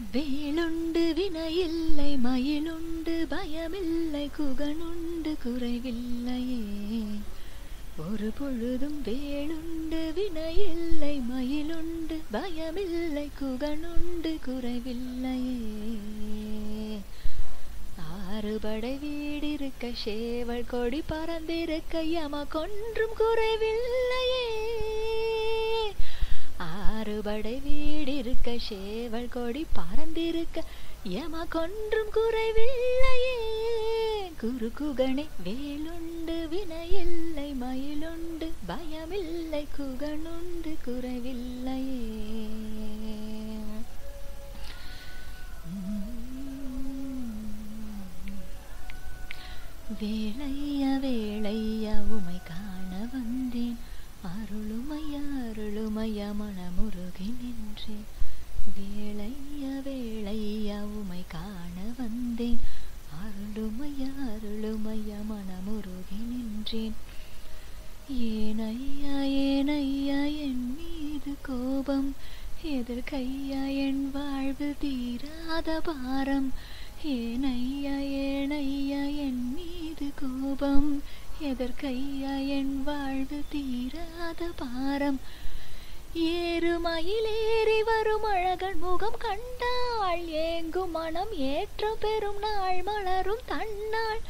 வேலுண்டு வினையில்லை மயிலுண்டு பயமில்லை குகனுண்டு குறைவில்லையே. ஒரு பொழுதும் வேலுண்டு வினையில்லை மயிலுண்டு பயமில்லை குகனுண்டு குறைவில்லையே. ஆறுபடை வீடிருக்க சேவல் கொடி பறந்திருக்க எமக்கொன்றும் குறைவில்லையே. ஆறுபடை வீடிருக்க சேவல் கொடி பறந்திருக்க எமக்கொன்றும் குறைவில்லையே. குரு குகனே வேலுண்டு வினையில்லை மயிலுண்டு பயமில்லை குகனுண்டு குறைவில்லையே. வேளையா வேளையா உமை காண வந்தேன், அருளுமையா அருளுமையா மனமுருகி நின்றேன். வேளையா வேளையா உமை காண வந்தேன், அருளுமையா அருளுமையா மனமுருகி நின்றேன். ஏனையா ஏனையா என் மீது கோபம், எதற்கையா என் வாழ்வு தீராத பாரம். ஏனையா ஏனையா என் மீது கோபம், எதற்கையா என் வாழ்வு தீராத பாரம். ஏறுமயிலேறி வரும் அழகன் முகம் கண்டாள், ஏங்கும் மனம் ஏற்றம் பெறும் நாள் மலரும் தன்னாள்.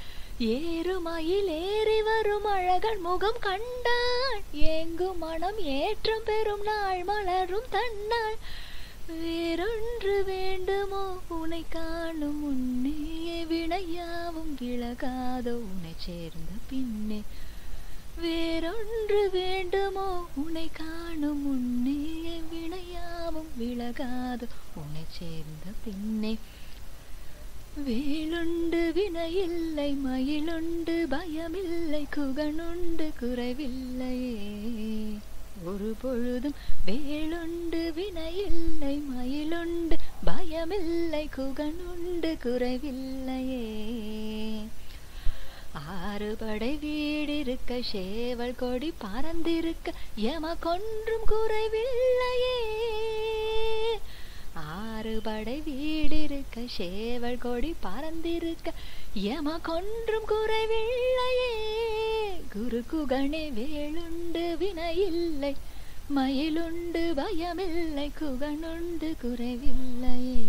ஏறுமயிலேறி வரும் அழகன் முகம் கண்டாள், ஏங்கும் மனம் ஏற்றம் பெறும் நாள் மலரும் தன்னாள். வேறொன்று வேண்டுமோ உன்னை காணும் முன்னே, வினையாவும் விலகாதோ உன்னை சேர்ந்த பின்னே. வேறொன்று வேண்டுமோ உன்னை காணும் முன்னே, வினையாவும் விலகாதோ உன்னை சேர்ந்த பின்னே. வேலுண்டு வினையில்லை மயிலுண்டு பயமில்லை குகனுண்டு குறைவில்லையே. ஒரு பொழுதும் வேலுண்டு வினையில்லை மயிலுண்டு பயமில்லை குகனுண்டு குறைவில்லையே. ஆறுபடை வீடிருக்க சேவல் கொடி பறந்திருக்க எமக்கொன்றும் குறைவில்லையே. ஆறுபடை வீடிருக்க சேவல் கொடி பறந்திருக்க எமக்கொன்றும் குறைவில்லையே. குரு குகனே வேலுண்டு வினையில்லை மயிலுண்டு பயமில்லை குகனுண்டு குறைவில்லையே.